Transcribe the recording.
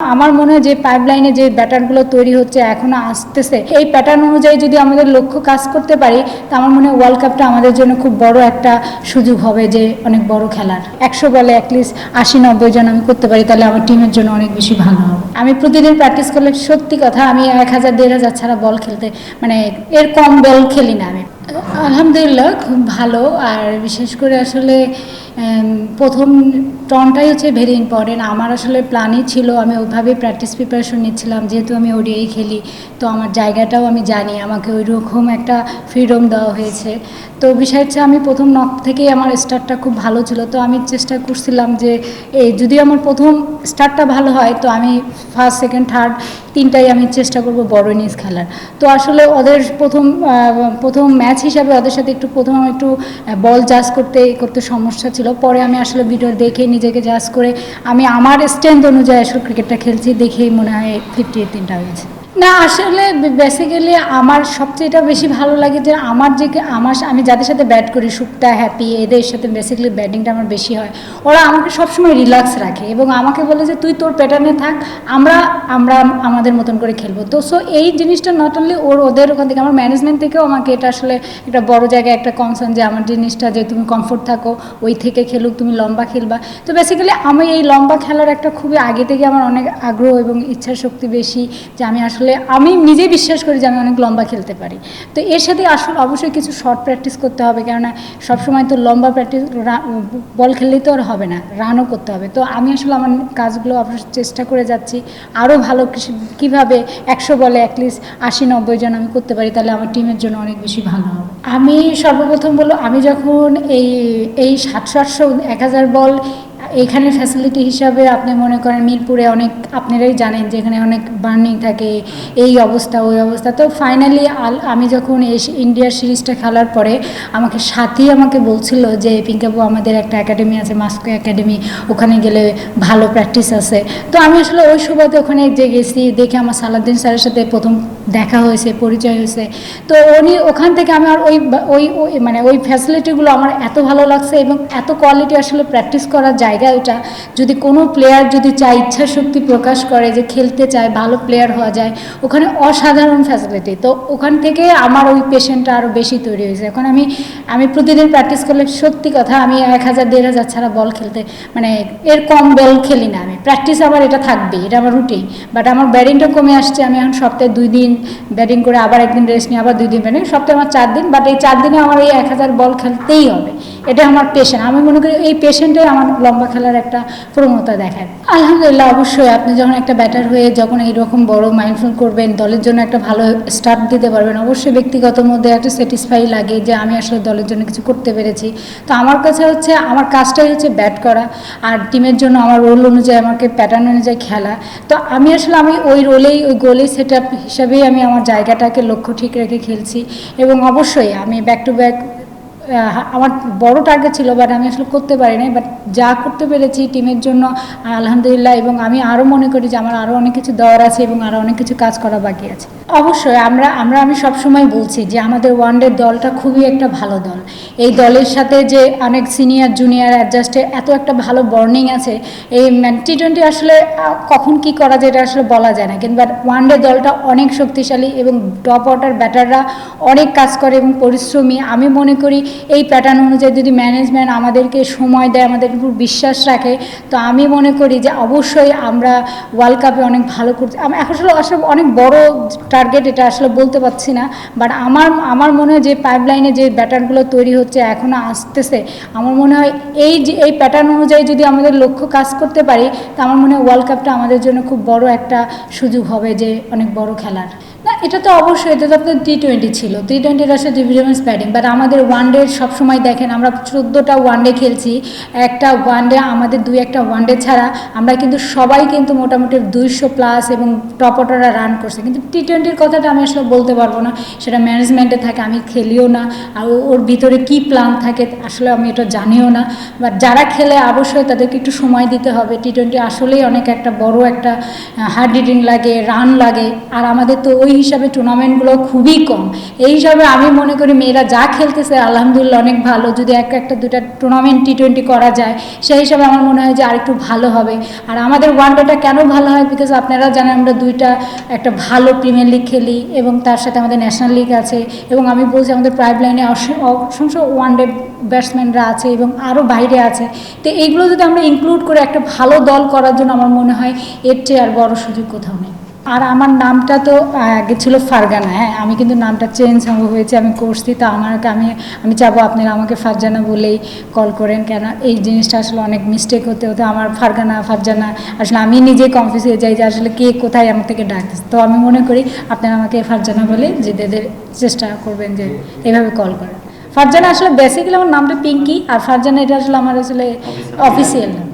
আমার মনে হয় যে পাইপলাইনে যে প্যাটার্নগুলো তৈরি হচ্ছে এখনো আসতেছে, এই প্যাটার্ন অনুযায়ী যদি আমাদের লক্ষ্য কাজ করতে পারি, তা আমার মনে হয় ওয়ার্ল্ড কাপটা আমাদের জন্য খুব বড় একটা সুযোগ হবে, যে অনেক বড় খেলার 100 বলে অ্যাটলিস্ট 80-90 জন আমি করতে পারি, তাহলে আমার টিমের জন্য অনেক বেশি ভালো হবে। আমি প্রতিদিন প্র্যাকটিস করলে সত্যি কথা আমি 1000-1500 ছাড়া বল খেলতে এর কম বল খেলি না আমি। আলহামদুলিল্লাহ খুব ভালো। আর বিশেষ করে আসলে প্রথম টনটাই হচ্ছে ভেরি ইম্পর্টেন্ট। আমার আসলে প্ল্যানই ছিল, আমি ওইভাবেই প্র্যাকটিস প্রিপারেশন নিচ্ছিলাম, যেহেতু আমি ওডিআই খেলি, তো আমার জায়গাটাও আমি জানি, আমাকে ওই রকম একটা ফ্রিডম দেওয়া হয়েছে। তো বিষয় হচ্ছে আমি প্রথম নক থেকেই আমার স্টার্টটা খুব ভালো ছিল, তো আমি চেষ্টা করছিলাম যে যদি আমার প্রথম স্টার্টটা ভালো হয়, তো আমি ফার্স্ট সেকেন্ড থার্ড তিনটাই আমি চেষ্টা করব বড় ইনিংস খেলার। তো আসলে ওদের প্রথম ম্যাচ হিসাবে ওদের সাথে প্রথম আমার একটু বল জাজ করতে সমস্যা ছিল। পরে আমি আসলে ভিডিও দেখে নিজেকে জাজ করে আমি আমার স্ট্রেংথ অনুযায়ী আসলে ক্রিকেটটা খেলছি, দেখেই মনে হয় 58 তিনটা হয়েছে। না আসলে বেসিক্যালি আমার সবচেয়ে বেশি ভালো লাগে যে আমি যাদের সাথে ব্যাট করি, সুপ্তা, হ্যাপি, এদের সাথে বেসিক্যালি ব্যাটিংটা আমার বেশি হয়। ওরা আমাকে সবসময় রিল্যাক্স রাখে এবং আমাকে বলে যে তুই তোর প্যাটার্নে থাক, আমরা আমাদের মতন করে খেলবো। তো সো এই জিনিসটা নট অনলি ওদের ওখান থেকে, আমার ম্যানেজমেন্ট থেকেও আমাকে এটা আসলে একটা বড় জায়গায় একটা কনসার্ন, যে আমার জিনিসটা যে তুমি কমফোর্ট থাকো, ওই থেকে খেলুক, তুমি লম্বা খেলবা। তো বেসিক্যালি আমি এই লম্বা খেলার একটা খুবই আগে থেকে আমার অনেক আগ্রহ এবং ইচ্ছা শক্তি বেশি, যে আমি নিজেই বিশ্বাস করি যে আমি অনেক লম্বা খেলতে পারি। তো এর সাথে আসলে অবশ্যই কিছু শর্ট প্র্যাকটিস করতে হবে, কেননা সবসময় তো লম্বা প্র্যাকটিস বল খেললেই তো আর হবে না, রানও করতে হবে। তো আমি আসলে আমার কাজগুলো অবশ্যই চেষ্টা করে যাচ্ছি আরও ভালো কীভাবে 100 বলে অ্যাটলিস্ট 80-90 জন আমি করতে পারি, তাহলে আমার টিমের জন্য অনেক বেশি ভালো হবে। আমি সর্বপ্রথম বলবো, আমি যখন এই 700-800-1000 বল এইখানে ফ্যাসিলিটি হিসাবে আপনি মনে করেন মিরপুরে অনেক, আপনারাই জানেন যে এখানে অনেক বার্নিং থাকে, এই অবস্থা ওই অবস্থা। তো ফাইনালি আমি যখন ইন্ডিয়ার সিরিজটা খেলার পরে আমাকে আমাকে বলছিল যে পিঙ্কাবু আমাদের একটা একাডেমি আছে, মাস্কো একাডেমি, ওখানে গেলে ভালো প্র্যাকটিস আছে। তো আমি আসলে ওই সুবাদে ওখানে যে গেছি, দেখে আমার সালাউদ্দিন স্যারের সাথে প্রথম দেখা হয়েছে, পরিচয় হয়েছে। তো ওখান থেকে আমার ওই ফ্যাসিলিটিগুলো আমার এত ভালো লাগছে এবং এত কোয়ালিটি আসলে প্র্যাকটিস করার জায়গা ওটা। যদি কোনো প্লেয়ার যদি চায়, ইচ্ছা শক্তি প্রকাশ করে যে খেলতে চায়, ভালো প্লেয়ার হওয়া যায়, ওখানে অসাধারণ ফ্যাসিলিটি। তো ওখান থেকে আমার ওই পেশেন্টটা আরও বেশি তৈরি হয়েছে। এখন আমি প্রতিদিন প্র্যাকটিস করলে সত্যি কথা আমি 1000-1500 ছাড়া বল খেলতে এর কম বল খেলি না আমি। প্র্যাকটিস আবার এটা থাকবেই, এটা আমার রুটিন। বাট আমার ব্যাটিংটা কমে আসছে, আমি এখন সপ্তাহে 2 দিন ব্যাটিং করে আবার একদিন রেস্ট নিই, আবার 2 দিন ব্যাটিং, সপ্তাহে আমার 4 দিন। বাট এই 4 দিনে আমার এই 1000 বল খেলতেই হবে, এটা আমার পেশেন্ট। আমি মনে করি এই পেশেন্টে আমার লম্বা খেলার একটা প্রবণতা দেখায়। আলহামদুলিল্লাহ, অবশ্যই আপনি যখন একটা ব্যাটার হয়ে যখন এইরকম বড় মাইন্ডফুল করবেন, দলের জন্য একটা ভালো স্টার্ট দিতে পারবেন, অবশ্যই ব্যক্তিগত মধ্যে একটা স্যাটিসফাই লাগে যে আমি আসলে দলের জন্য কিছু করতে পেরেছি। তো আমার কাছে হচ্ছে আমার কাজটাই হচ্ছে ব্যাট করা, আর টিমের জন্য আমার রোল অনুযায়ী, আমাকে প্যাটার্ন অনুযায়ী খেলা। তো আমি ওই গোলেই সেট আপ হিসাবেই আমি আমার জায়গাটাকে লক্ষ্য ঠিক রেখে খেলছি। এবং অবশ্যই আমি ব্যাক টু ব্যাক, আমার বড় টার্গেট ছিল, বাট আমি আসলে করতে পারি নাই। বাট যা করতে পেরেছি টিমের জন্য আলহামদুলিল্লাহ। এবং আমি আরও মনে করি যে আমার আরও অনেক কিছু দেওয়ার আছে এবং আরও অনেক কিছু কাজ করা বাকি আছে। অবশ্যই আমি সবসময় বলছি যে আমাদের ওয়ানডে দলটা খুবই একটা ভালো দল। এই দলের সাথে যে অনেক সিনিয়র জুনিয়র অ্যাডজাস্টে এত একটা ভালো বর্নিং আছে। এই T20 আসলে কখন কি করা যায় এটা আসলে বলা যায় না, কিন্তু ওয়ানডে দলটা অনেক শক্তিশালী এবং টপ অর্ডার ব্যাটাররা অনেক কাজ করে এবং পরিশ্রমী। আমি মনে করি এই প্যাটার্ন অনুযায়ী যদি ম্যানেজমেন্ট আমাদেরকে সময় দেয়, আমাদের উপর বিশ্বাস রাখে, তো আমি মনে করি যে অবশ্যই আমরা ওয়ার্ল্ড কাপে অনেক ভালো করতে। আমি আসলে অনেক বড় টার্গেট, এটা আসলে বলতে পারছি না। বাট আমার মনে হয় যে পাইপলাইনে যে প্যাটার্নগুলো তৈরি হচ্ছে এখনও আসতেছে, আমার মনে হয় এই প্যাটার্ন অনুযায়ী যদি আমাদের লক্ষ্য কাজ করতে পারি, তা আমার মনে হয় ওয়ার্ল্ড কাপটা আমাদের জন্য খুব বড় একটা সুযোগ হবে, যে অনেক বড় খেলার। না এটা তো অবশ্যই, এটা তো আপনার T20 ছিল, T20 আসলে ডিভিশনাল ব্যাটিং। বাট আমাদের ওয়ানডে সবসময় দেখেন আমরা 14টা ওয়ানডে খেলছি, একটা ওয়ানডে আমাদের 2-1টা ওয়ানডে ছাড়া আমরা কিন্তু সবাই কিন্তু মোটামুটি 200+ এবং টপ অর্ডাররা রান করছে। কিন্তু T20 কথাটা আমি আসলে বলতে পারবো না, সেটা ম্যানেজমেন্টে থাকে, আমি খেলিও না। আর ওর ভিতরে কী প্ল্যান থাকে আসলে আমি এটা জানিও না। বাট যারা খেলে অবশ্যই তাদেরকে একটু সময় দিতে হবে। T20 আসলেই অনেক একটা বড় একটা হার্ড হিটিং লাগে, রান লাগে। আর আমাদের তো ওই হিসাবে টুর্নামেন্টগুলো খুবই কম। এই হিসাবে আমি মনে করি মেয়েরা যা খেলতেছে আলহামদুলিল্লাহ অনেক ভালো, যদি একটা দুটা টুর্নামেন্ট T20 করা যায় সেই হিসাবে আমার মনে হয় যে আরেকটু ভালো হবে। আর আমাদের ওয়ানডেটা কেন ভালো হয়, বিকজ আপনারা জানেন আমরা একটা ভালো প্রিমিয়ার লিগ খেলি এবং তার সাথে আমাদের ন্যাশনাল লিগ আছে, এবং আমি বলছি আমাদের প্রাইভ লাইনে অসংখ্য ওয়ানডে ব্যাটসম্যানরা আছে এবং আরও বাইরে আছে। তো এইগুলো যদি আমরা ইনক্লুড করে একটা ভালো দল করার জন্য আমার মনে হয় এর চেয়ে আর বড় সুযোগ কোথাও নেই। আর আমার নামটা তো আগে ছিল ফারজানা, হ্যাঁ আমি কিন্তু নামটা চেঞ্জ হয়েছে, আমি করছি। তো আমি চাবো আপনারা আমাকে ফারজানা বলেই কল করেন, কেন এই জিনিসটা আসলে অনেক মিস্টেক হতে হতে আমার ফারজানা আসলে আমি নিজে কনফিউজ হয়ে যাই যে আসলে কে কোথায় আমার থেকে ডাকতেছে। তো আমি মনে করি আপনারা আমাকে ফারজানা বলে যেদের চেষ্টা করবেন যে এভাবে কল করেন। ফারজানা আসলে বেসিক্যালি আমার নামটা পিঙ্কি, আর ফারজানা এটা আসলে আমার আসলে অফিসিয়াল নাম।